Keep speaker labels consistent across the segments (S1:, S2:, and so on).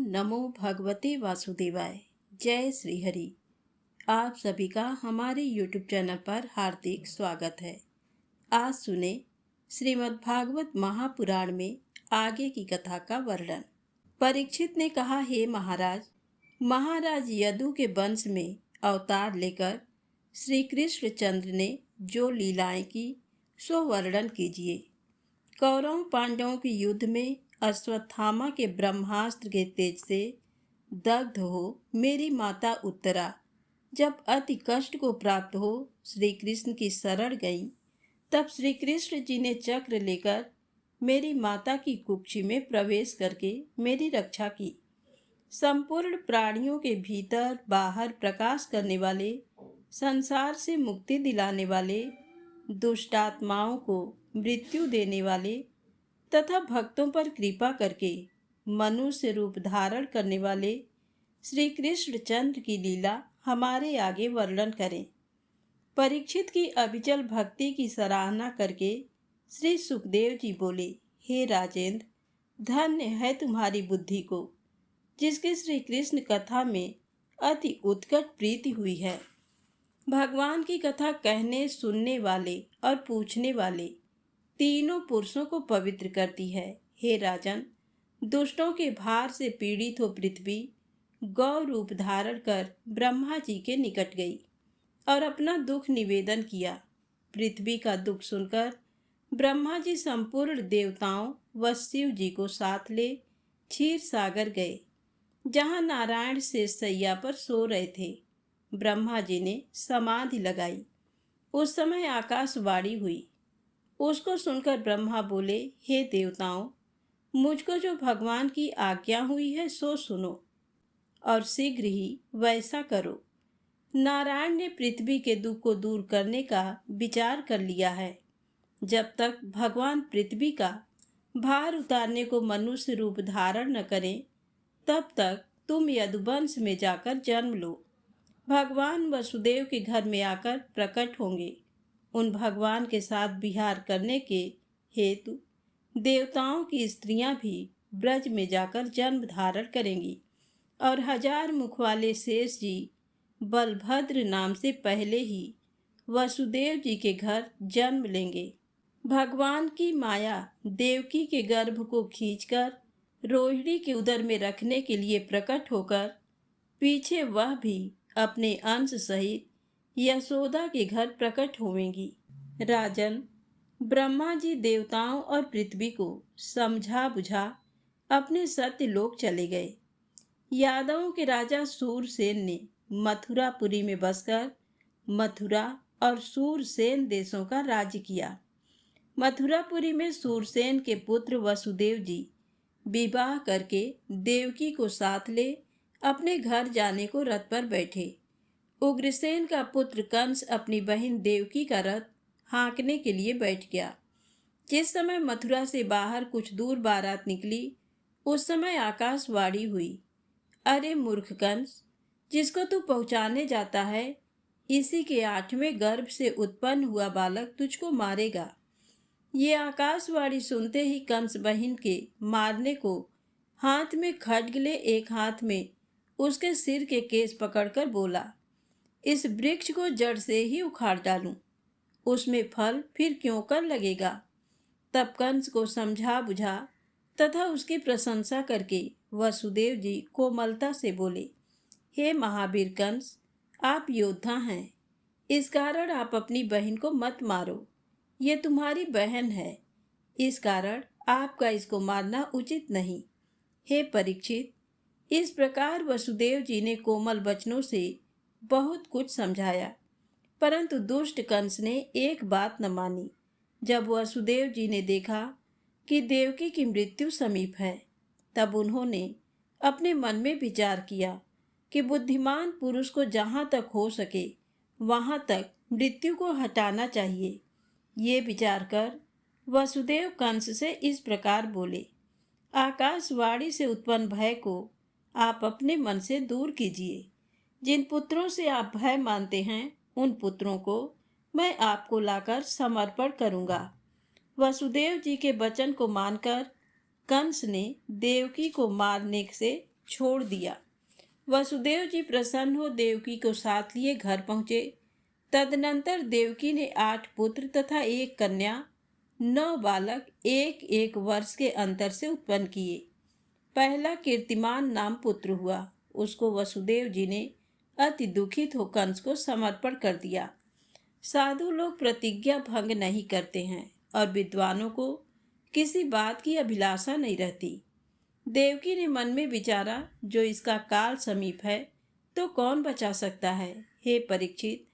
S1: नमो भगवते वासुदेवाय। जय श्री हरि। आप सभी का हमारे YouTube चैनल पर हार्दिक स्वागत है। आज सुने श्रीमद् भागवत महापुराण में आगे की कथा का वर्णन। परीक्षित ने कहा, हे महाराज यदु के वंश में अवतार लेकर श्री कृष्ण चंद्र ने जो लीलाएं की सो वर्णन कीजिए। कौरव पांडवों के युद्ध में अश्वत्थामा के ब्रह्मास्त्र के तेज से दग्ध हो मेरी माता उत्तरा जब अति कष्ट को प्राप्त हो श्री कृष्ण की शरण गई, तब श्री कृष्ण जी ने चक्र लेकर मेरी माता की कुक्षी में प्रवेश करके मेरी रक्षा की। संपूर्ण प्राणियों के भीतर बाहर प्रकाश करने वाले, संसार से मुक्ति दिलाने वाले, दुष्टात्माओं को मृत्यु देने वाले तथा भक्तों पर कृपा करके मनुष्य रूप धारण करने वाले श्री कृष्ण चंद्र की लीला हमारे आगे वर्णन करें। परीक्षित की अविचल भक्ति की सराहना करके श्री सुखदेव जी बोले, हे राजेंद्र, धन्य है तुम्हारी बुद्धि को, जिसके श्री कृष्ण कथा में अति उत्कट प्रीति हुई है। भगवान की कथा कहने, सुनने वाले और पूछने वाले तीनों पुरुषों को पवित्र करती है। हे राजन, दुष्टों के भार से पीड़ित हो पृथ्वी गौ रूप धारण कर ब्रह्मा जी के निकट गई और अपना दुख निवेदन किया। पृथ्वी का दुख सुनकर ब्रह्मा जी संपूर्ण देवताओं व शिव जी को साथ ले क्षीर सागर गए, जहाँ नारायण शेष शैया पर सो रहे थे। ब्रह्मा जी ने समाधि लगाई। उस समय आकाशवाणी हुई। उसको सुनकर ब्रह्मा बोले, हे देवताओं, मुझको जो भगवान की आज्ञा हुई है सो सुनो और शीघ्र ही वैसा करो। नारायण ने पृथ्वी के दुख को दूर करने का विचार कर लिया है। जब तक भगवान पृथ्वी का भार उतारने को मनुष्य रूप धारण न करें, तब तक तुम यदुवंश में जाकर जन्म लो। भगवान वसुदेव के घर में आकर प्रकट होंगे। उन भगवान के साथ विहार करने के हेतु देवताओं की स्त्रियां भी ब्रज में जाकर जन्म धारण करेंगी और 1000 मुख वाले शेष जी बलभद्र नाम से पहले ही वसुदेव जी के घर जन्म लेंगे। भगवान की माया देवकी के गर्भ को खींचकर रोहिणी के उदर में रखने के लिए प्रकट होकर पीछे वह भी अपने अंश सहित यशोदा के घर प्रकट होंगी। राजन, ब्रह्मा जी देवताओं और पृथ्वी को समझा बुझा अपने सत्य लोक चले गए। यादवों के राजा सूरसेन ने मथुरापुरी में बसकर मथुरा और सूरसेन देशों का राज्य किया। मथुरापुरी में सूरसेन के पुत्र वसुदेव जी विवाह करके देवकी को साथ ले अपने घर जाने को रथ पर बैठे। उग्रसेन का पुत्र कंस अपनी बहन देवकी का रथ हाँकने के लिए बैठ गया। जिस समय मथुरा से बाहर कुछ दूर बारात निकली, उस समय आकाशवाणी हुई, अरे मूर्ख कंस, जिसको तू पहुंचाने जाता है, इसी के 8वें गर्भ से उत्पन्न हुआ बालक तुझको मारेगा। ये आकाशवाणी सुनते ही कंस बहन के मारने को हाथ में खड्ग ले एक हाथ में उसके सिर के केस पकड़कर बोला, इस वृक्ष को जड़ से ही उखाड़ डालूं, उसमें फल फिर क्यों कर लगेगा। तब कंस को समझा बुझा तथा उसकी प्रशंसा करके वसुदेव जी कोमलता से बोले, हे महावीर कंस, आप योद्धा हैं, इस कारण आप अपनी बहन को मत मारो। ये तुम्हारी बहन है, इस कारण आपका इसको मारना उचित नहीं। हे परीक्षित, इस प्रकार वसुदेव जी ने कोमल वचनों से बहुत कुछ समझाया, परंतु दुष्ट कंस ने एक बात न मानी। जब वसुदेव जी ने देखा कि देवकी की मृत्यु समीप है, तब उन्होंने अपने मन में विचार किया कि बुद्धिमान पुरुष को जहाँ तक हो सके वहाँ तक मृत्यु को हटाना चाहिए। ये विचार कर वसुदेव कंस से इस प्रकार बोले, आकाशवाणी से उत्पन्न भय को आप अपने मन से दूर कीजिए। जिन पुत्रों से आप भय मानते हैं, उन पुत्रों को मैं आपको लाकर समर्पण करूंगा। वसुदेव जी के वचन को मानकर कंस ने देवकी को मारने से छोड़ दिया। वसुदेव जी प्रसन्न हो देवकी को साथ लिए घर पहुँचे। तदनंतर देवकी ने 8 पुत्र तथा 1 कन्या, 9 बालक 1-1 वर्ष के अंतर से उत्पन्न किए। पहला कीर्तिमान नाम पुत्र हुआ। उसको वसुदेव जी ने अति दुखित हो कंस को समर्पण कर दिया। साधु लोग प्रतिज्ञा भंग नहीं करते हैं और विद्वानों को किसी बात की अभिलाषा नहीं रहती। देवकी ने मन में विचारा, जो इसका काल समीप है तो कौन बचा सकता है। हे परीक्षित,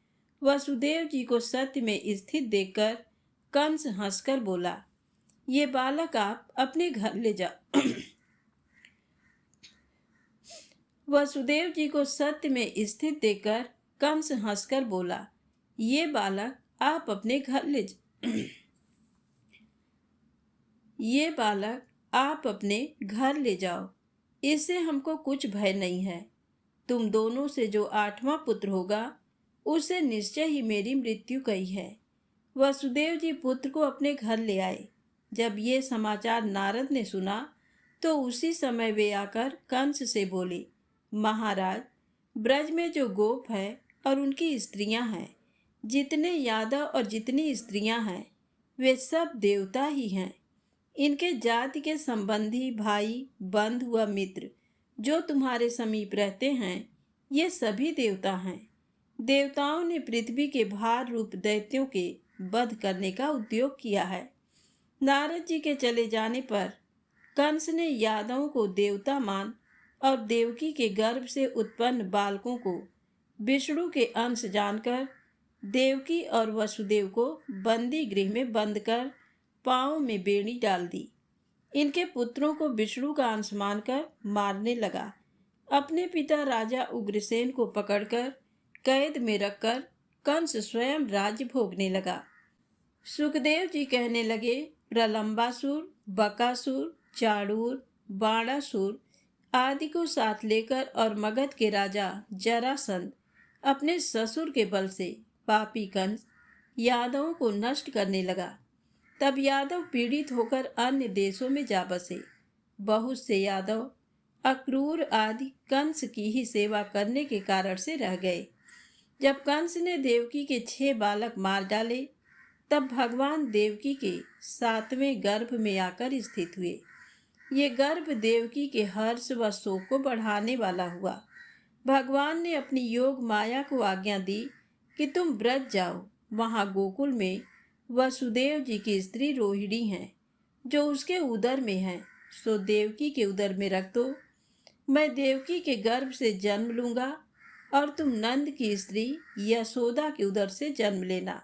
S1: वसुदेव जी को सत्य में स्थित देखकर कंस हंसकर बोला, ये बालक आप अपने घर ले जाओ। वसुदेव जी को सत्य में स्थित देखकर कंस हंसकर बोला, ये बालक आप अपने घर ले ये बालक आप अपने घर ले जाओ, इससे हमको कुछ भय नहीं है। तुम दोनों से जो 8वां पुत्र होगा उसे निश्चय ही मेरी मृत्यु कही है। वसुदेव जी पुत्र को अपने घर ले आए। जब ये समाचार नारद ने सुना तो उसी समय वे आकर कंस से बोले, महाराज, ब्रज में जो गोप है और उनकी स्त्रियां हैं, जितने यादव और जितनी स्त्रियां हैं, वे सब देवता ही हैं। इनके जाति के संबंधी, भाई, बंधु व मित्र जो तुम्हारे समीप रहते हैं, ये सभी देवता हैं। देवताओं ने पृथ्वी के भार रूप दैत्यों के वध करने का उद्योग किया है। नारद जी के चले जाने पर कंस ने यादवों को देवता मान और देवकी के गर्भ से उत्पन्न बालकों को विष्णु के अंश जानकर देवकी और वसुदेव को बंदी गृह में बंद कर पांव में बेड़ी डाल दी। इनके पुत्रों को विष्णु का अंश मानकर मारने लगा। अपने पिता राजा उग्रसेन को पकड़कर कैद में रखकर कंस स्वयं राज्य भोगने लगा। सुखदेव जी कहने लगे, प्रलंबासुर, बकासुर, चाणूर, बाणासुर आदि को साथ लेकर और मगध के राजा जरासंध अपने ससुर के बल से पापी कंस यादवों को नष्ट करने लगा। तब यादव पीड़ित होकर अन्य देशों में जा बसे। बहुत से यादव अक्रूर आदि कंस की ही सेवा करने के कारण से रह गए। जब कंस ने देवकी के 6 बालक मार डाले, तब भगवान देवकी के 7वें गर्भ में आकर स्थित हुए। ये गर्भ देवकी के हर्ष व शोक को बढ़ाने वाला हुआ। भगवान ने अपनी योग माया को आज्ञा दी कि तुम ब्रज जाओ। वहाँ गोकुल में वसुदेव जी की स्त्री रोहिणी है, जो उसके उदर में है, सो देवकी के उदर में रख दो। मैं देवकी के गर्भ से जन्म लूँगा और तुम नंद की स्त्री यशोदा के उदर से जन्म लेना।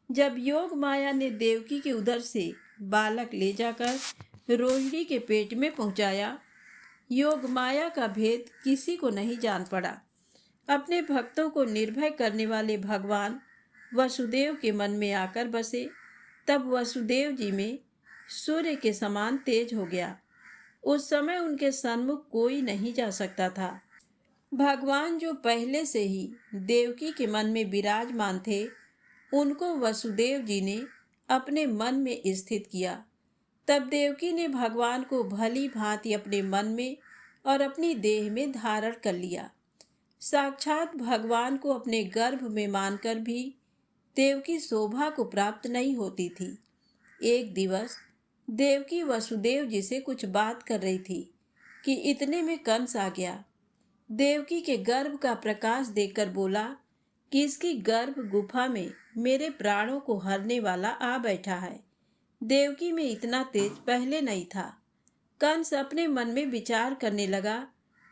S1: जब योग माया ने देवकी के उदर से बालक ले जाकर रोहिणी के पेट में पहुँचाया, योग माया का भेद किसी को नहीं जान पड़ा। अपने भक्तों को निर्भय करने वाले भगवान वसुदेव के मन में आकर बसे। तब वसुदेव जी में सूर्य के समान तेज हो गया। उस समय उनके सन्मुख कोई नहीं जा सकता था। भगवान जो पहले से ही देवकी के मन में विराजमान थे, उनको वसुदेव जी ने अपने मन में स्थित किया। तब देवकी ने भगवान को भली भांति अपने मन में और अपनी देह में धारण कर लिया। साक्षात भगवान को अपने गर्भ में मानकर भी देवकी शोभा को प्राप्त नहीं होती थी। एक दिवस देवकी वसुदेव जी से कुछ बात कर रही थी कि इतने में कंस आ गया। देवकी के गर्भ का प्रकाश देखकर बोला कि इसकी गर्भ गुफा में मेरे प्राणों को हरने वाला आ बैठा है। देवकी में इतना तेज पहले नहीं था। कंस अपने मन में विचार करने लगा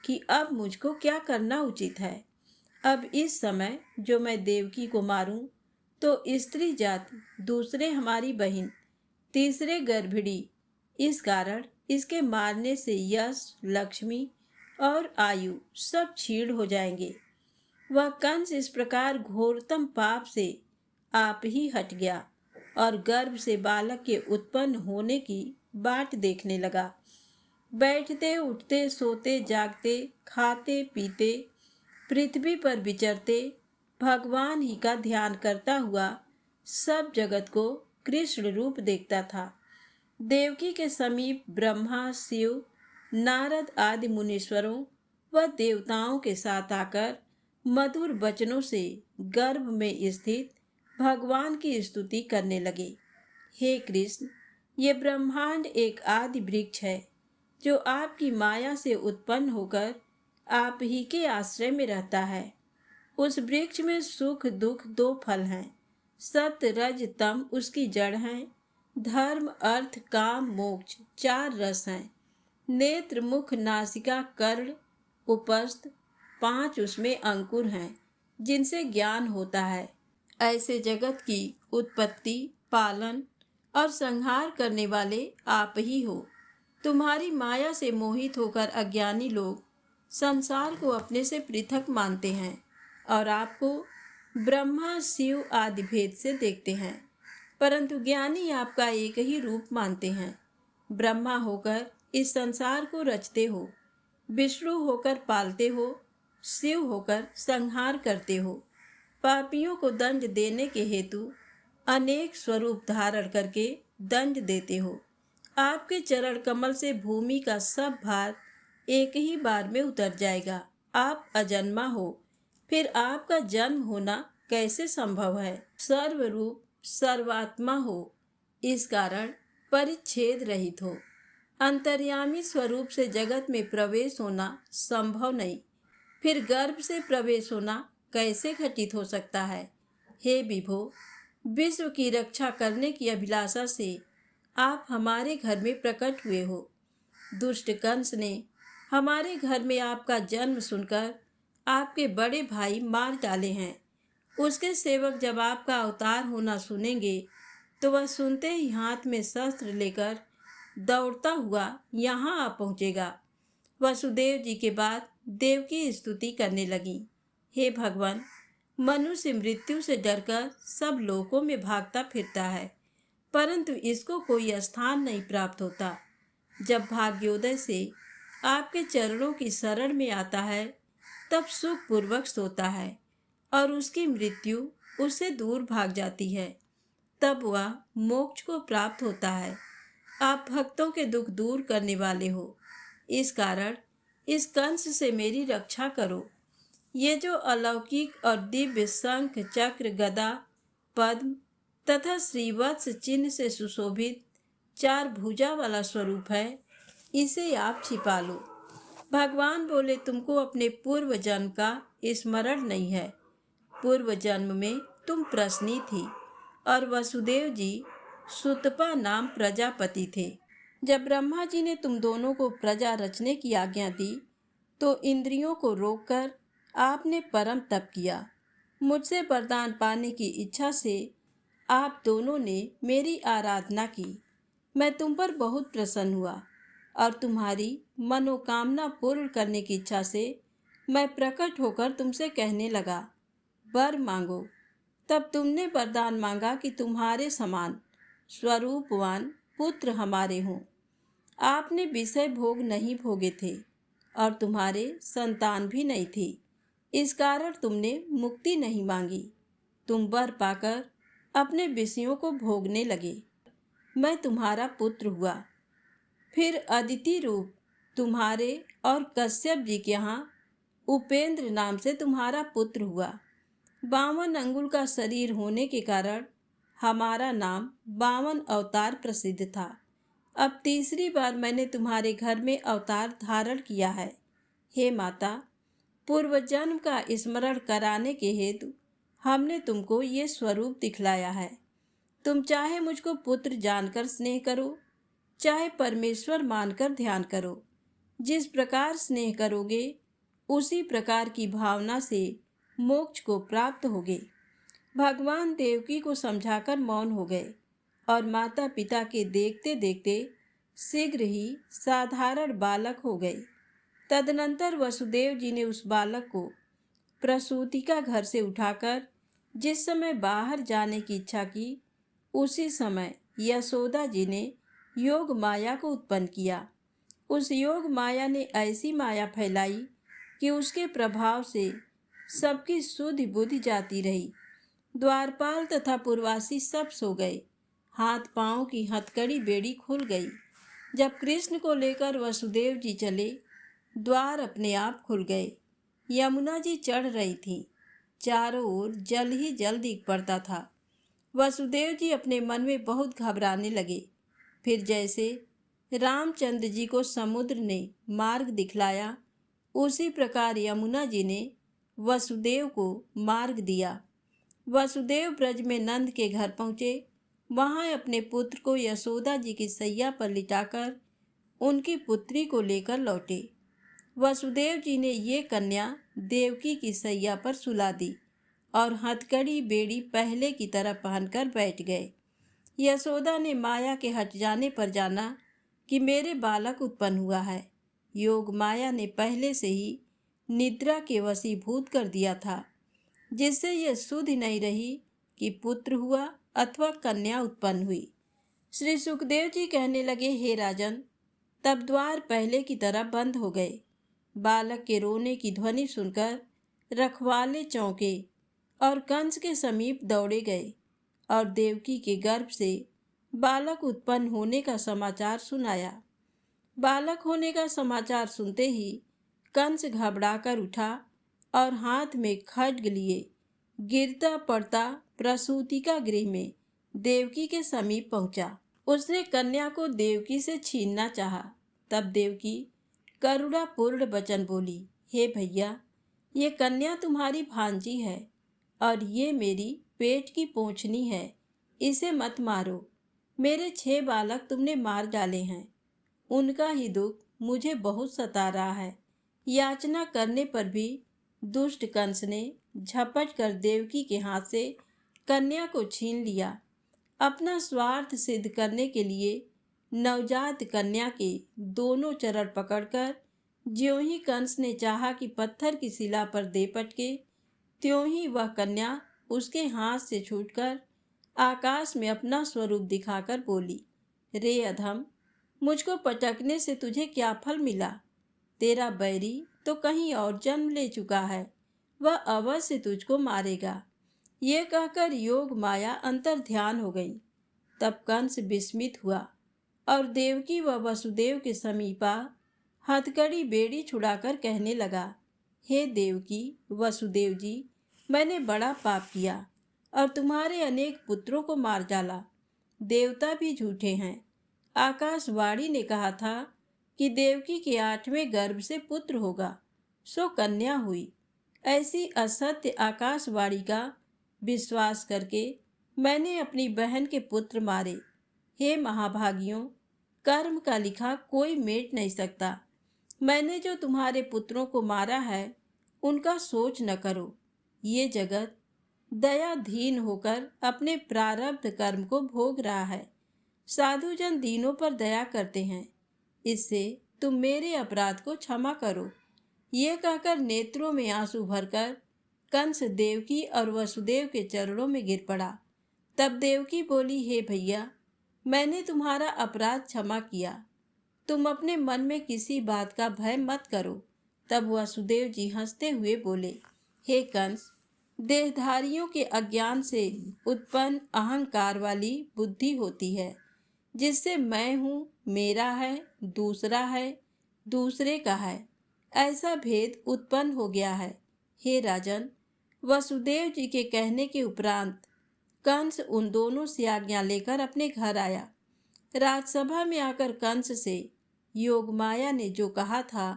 S1: कि अब मुझको क्या करना उचित है। अब इस समय जो मैं देवकी को मारूं तो स्त्री जाति, दूसरे हमारी बहन, तीसरे गर्भिणी, इस कारण इसके मारने से यश, लक्ष्मी और आयु सब क्षीण हो जाएंगे। वह कंस इस प्रकार घोरतम पाप से आप ही हट गया और गर्भ से बालक के उत्पन्न होने की बाट देखने लगा। बैठते, उठते, सोते, जागते, खाते, पीते, पृथ्वी पर विचरते, भगवान ही का ध्यान करता हुआ सब जगत को कृष्ण रूप देखता था। देवकी के समीप ब्रह्मा, शिव नारद आदि मुनीश्वरों व देवताओं के साथ आकर मधुर वचनों से गर्भ में स्थित भगवान की स्तुति करने लगे। हे कृष्ण, ये ब्रह्मांड एक आदि वृक्ष है जो आपकी माया से उत्पन्न होकर आप ही के आश्रय में रहता है। उस वृक्ष में सुख दुख दो फल हैं। सत्य रज तम उसकी जड़ हैं। धर्म अर्थ काम मोक्ष चार रस हैं। नेत्र मुख नासिका कर्ण उपस्थ पांच उसमें अंकुर हैं जिनसे ज्ञान होता है। ऐसे जगत की उत्पत्ति पालन और संहार करने वाले आप ही हो। तुम्हारी माया से मोहित होकर अज्ञानी लोग संसार को अपने से पृथक मानते हैं और आपको ब्रह्मा शिव आदि भेद से देखते हैं, परंतु ज्ञानी आपका एक ही रूप मानते हैं। ब्रह्मा होकर इस संसार को रचते हो, विष्णु होकर पालते हो, शिव होकर संहार करते हो, पापियों को दंड देने के हेतु अनेक स्वरूप धारण करके दंड देते हो। आपके चरण कमल से भूमि का सब भार एक ही बार में उतर जाएगा। आप अजन्मा हो, फिर आपका जन्म होना कैसे संभव है? सर्वरूप सर्वात्मा हो, इस कारण परिच्छेद रहित हो। अंतर्यामी स्वरूप से जगत में प्रवेश होना संभव नहीं, फिर गर्भ से प्रवेश होना कैसे घटित हो सकता है? हे विभो, विश्व की रक्षा करने की अभिलाषा से आप हमारे घर में प्रकट हुए हो। दुष्ट कंस ने हमारे घर में आपका जन्म सुनकर आपके बड़े भाई मार डाले हैं। उसके सेवक जब आपका अवतार होना सुनेंगे तो वह सुनते ही हाथ में शस्त्र लेकर दौड़ता हुआ यहाँ आ पहुँचेगा। वसुदेव जी के बाद देवकी स्तुति करने लगी। हे भगवान, मनुष्य मृत्यु से डरकर सब लोकों में भागता फिरता है, परंतु इसको कोई स्थान नहीं प्राप्त होता। जब भाग्योदय से आपके चरणों की शरण में आता है तब सुख पूर्वक सोता है और उसकी मृत्यु उससे दूर भाग जाती है, तब वह मोक्ष को प्राप्त होता है। आप भक्तों के दुख दूर करने वाले हो, इस कारण इस कंस से मेरी रक्षा करो। ये जो अलौकिक और दिव्य शंख चक्र गदा पद्म तथा श्रीवत्स चिन्ह से सुशोभित चार भुजा वाला स्वरूप है, इसे आप छिपा लो। भगवान बोले, तुमको अपने पूर्व जन्म का स्मरण नहीं है। पूर्व जन्म में तुम प्रश्नी थी और वसुदेव जी सुतपा नाम प्रजापति थे। जब ब्रह्मा जी ने तुम दोनों को प्रजा रचने की आज्ञा दी तो इंद्रियों को रोककर आपने परम तप किया। मुझसे वरदान पाने की इच्छा से आप दोनों ने मेरी आराधना की। मैं तुम पर बहुत प्रसन्न हुआ और तुम्हारी मनोकामना पूर्ण करने की इच्छा से मैं प्रकट होकर तुमसे कहने लगा, वर मांगो। तब तुमने वरदान मांगा कि तुम्हारे समान स्वरूपवान पुत्र हमारे हों। आपने विषय भोग नहीं भोगे थे और तुम्हारे संतान भी नहीं थी, इस कारण तुमने मुक्ति नहीं मांगी। तुम वर पाकर अपने विषयों को भोगने लगे। मैं तुम्हारा पुत्र हुआ। फिर अदिति रूप तुम्हारे और कश्यप जी के यहाँ उपेंद्र नाम से तुम्हारा पुत्र हुआ। 52 अंगुल का शरीर होने के कारण हमारा नाम 52 अवतार प्रसिद्ध था। अब तीसरी बार मैंने तुम्हारे घर में अवतार धारण किया है। हे माता, पूर्व जन्म का स्मरण कराने के हेतु हमने तुमको ये स्वरूप दिखलाया है। तुम चाहे मुझको पुत्र जानकर स्नेह करो, चाहे परमेश्वर मानकर ध्यान करो। जिस प्रकार स्नेह करोगे उसी प्रकार की भावना से मोक्ष को प्राप्त होगे। भगवान देवकी को समझाकर मौन हो गए और माता पिता के देखते देखते शीघ्र ही साधारण बालक हो गए। तदनंतर वसुदेव जी ने उस बालक को प्रसूति का घर से उठाकर जिस समय बाहर जाने की इच्छा की, उसी समय यशोदा जी ने योग माया को उत्पन्न किया। उस योग माया ने ऐसी माया फैलाई कि उसके प्रभाव से सबकी सुधि बुद्धि जाती रही। द्वारपाल तथा पूर्वासी सब सो गए। हाथ पांव की हथकड़ी बेड़ी खुल गई। जब कृष्ण को लेकर वसुदेव जी चले, द्वार अपने आप खुल गए। यमुना जी चढ़ रही थी। चारों ओर जल ही जल दिख पड़ता था। वसुदेव जी अपने मन में बहुत घबराने लगे। फिर जैसे रामचंद्र जी को समुद्र ने मार्ग दिखलाया, उसी प्रकार यमुना जी ने वसुदेव को मार्ग दिया। वसुदेव ब्रज में नंद के घर पहुँचे। वहाँ अपने पुत्र को यशोदा जी की सैया पर लिटाकर उनकी पुत्री को लेकर लौटे। वसुदेव जी ने ये कन्या देवकी की सैया पर सुला दी और हथकड़ी बेड़ी पहले की तरह पहनकर बैठ गए। यशोदा ने माया के हट जाने पर जाना कि मेरे बालक उत्पन्न हुआ है। योग माया ने पहले से ही निद्रा के वशीभूत कर दिया था, जिससे यह सुध नहीं रही कि पुत्र हुआ अथवा कन्या उत्पन्न हुई। श्री सुखदेव जी कहने लगे, हे राजन, तब द्वार पहले की तरह बंद हो गए। बालक के रोने की ध्वनि सुनकर रखवाले चौंके और कंस के समीप दौड़े गए और देवकी के गर्भ से बालक उत्पन्न होने का समाचार सुनाया। बालक होने का समाचार सुनते ही कंस घबराकर उठा और हाथ में खड्ग लिए गिरता पड़ता प्रसूतिका गृह में देवकी के समीप पहुंचा। उसने कन्या को देवकी से छीनना चाहा। तब देवकी करुणापूर्ण वचन बोली, हे भैया, ये कन्या तुम्हारी भांजी है और ये मेरी पेट की पोंछनी है। इसे मत मारो। मेरे 6 बालक तुमने मार डाले हैं। उनका ही दुख मुझे बहुत सता रहा है। याचना करने पर भी दुष्ट कंस ने झपट कर देवकी के हाथ से कन्या को छीन लिया। अपना स्वार्थ सिद्ध करने के लिए नवजात कन्या के दोनों चरण पकड़कर ज्यों ही कंस ने चाहा कि पत्थर की शिला पर दे पटके, त्यों ही वह कन्या उसके हाथ से छूटकर आकाश में अपना स्वरूप दिखाकर बोली, रे अधम, मुझको पटकने से तुझे क्या फल मिला? तेरा बैरी तो कहीं और जन्म ले चुका है, वह अवश्य तुझको मारेगा। ये कहकर योग माया अंतर ध्यान हो गई। तब कंस विस्मित हुआ और देवकी व वसुदेव के समीपा हथकड़ी बेड़ी छुड़ाकर कहने लगा, हे देवकी, वसुदेव जी, मैंने बड़ा पाप किया और तुम्हारे अनेक पुत्रों को मार डाला। देवता भी झूठे हैं। आकाशवाणी ने कहा था कि देवकी के 8वें गर्भ से पुत्र होगा, सो कन्या हुई। ऐसी असत्य आकाशवाणी का विश्वास करके मैंने अपनी बहन के पुत्र मारे। हे महाभागियों, कर्म का लिखा कोई मेट नहीं सकता। मैंने जो तुम्हारे पुत्रों को मारा है, उनका सोच न करो। ये जगत दयाधीन होकर अपने प्रारब्ध कर्म को भोग रहा है। साधुजन दीनों पर दया करते हैं। इससे तुम मेरे अपराध को क्षमा करो। ये कहकर नेत्रों में आंसू भरकर कंस देवकी और वसुदेव के चरणों में गिर पड़ा। तब देवकी बोली, हे भैया, मैंने तुम्हारा अपराध क्षमा किया। तुम अपने मन में किसी बात का भय मत करो। तब वसुदेव जी हंसते हुए बोले, हे कंस, देहधारियों के अज्ञान से उत्पन्न अहंकार वाली बुद्धि होती है, जिससे मैं हूँ, मेरा है, दूसरा है, दूसरे का है, ऐसा भेद उत्पन्न हो गया है। हे राजन, वसुदेव जी के कहने के उपरांत कंस उन दोनों से आज्ञा लेकर अपने घर आया। राजसभा में आकर कंस से योगमाया ने जो कहा था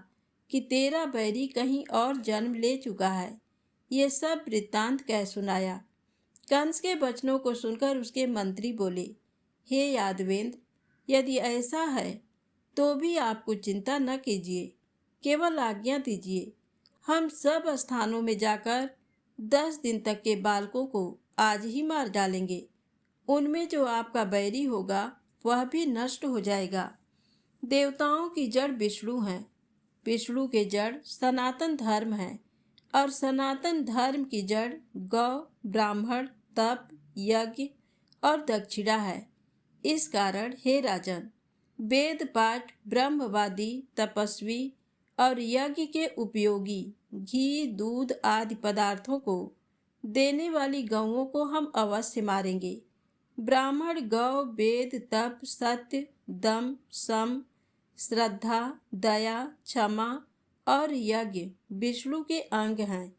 S1: कि तेरा बैरी कहीं और जन्म ले चुका है, ये सब वृत्तांत कह सुनाया। कंस के वचनों को सुनकर उसके मंत्री बोले, हे यादवेंद्र, यदि ऐसा है तो भी आपको चिंता न कीजिए, केवल आज्ञा दीजिए। हम सब स्थानों में जाकर 10 दिन तक के बालकों को आज ही मार डालेंगे। उनमें जो आपका बैरी होगा वह भी नष्ट हो जाएगा। देवताओं की जड़ विष्णु है, विष्णु के जड़ सनातन धर्म है और सनातन धर्म की जड़ गौ, ब्राह्मण, तप, यज्ञ और दक्षिणा है। इस कारण हे राजन, वेद पाठ, ब्रह्मवादी, तपस्वी और यज्ञ के उपयोगी घी, दूध आदि पदार्थों को देने वाली गौओं को हम अवश्य मारेंगे। ब्राह्मण, गौ, वेद, तप, सत्य, दम, सम श्रद्धा, दया, क्षमा और यज्ञ विष्णु के अंग हैं।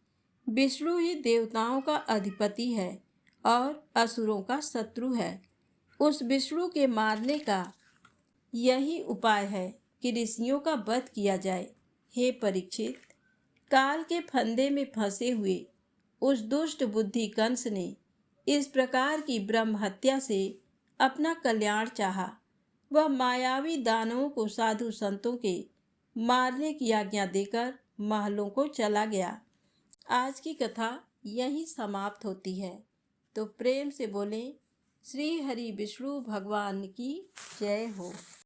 S1: विष्णु ही देवताओं का अधिपति है और असुरों का शत्रु है। उस विष्णु के मारने का यही उपाय है कि ऋषियों का वध किया जाए। हे परीक्षित, काल के फंदे में फंसे हुए उस दुष्ट बुद्धि कंस ने इस प्रकार की ब्रह्म हत्या से अपना कल्याण चाहा। वह मायावी दानवों को साधु संतों के मारने की आज्ञा देकर महलों को चला गया। आज की कथा यहीं समाप्त होती है। तो प्रेम से बोलें, श्री हरि विष्णु भगवान की जय हो।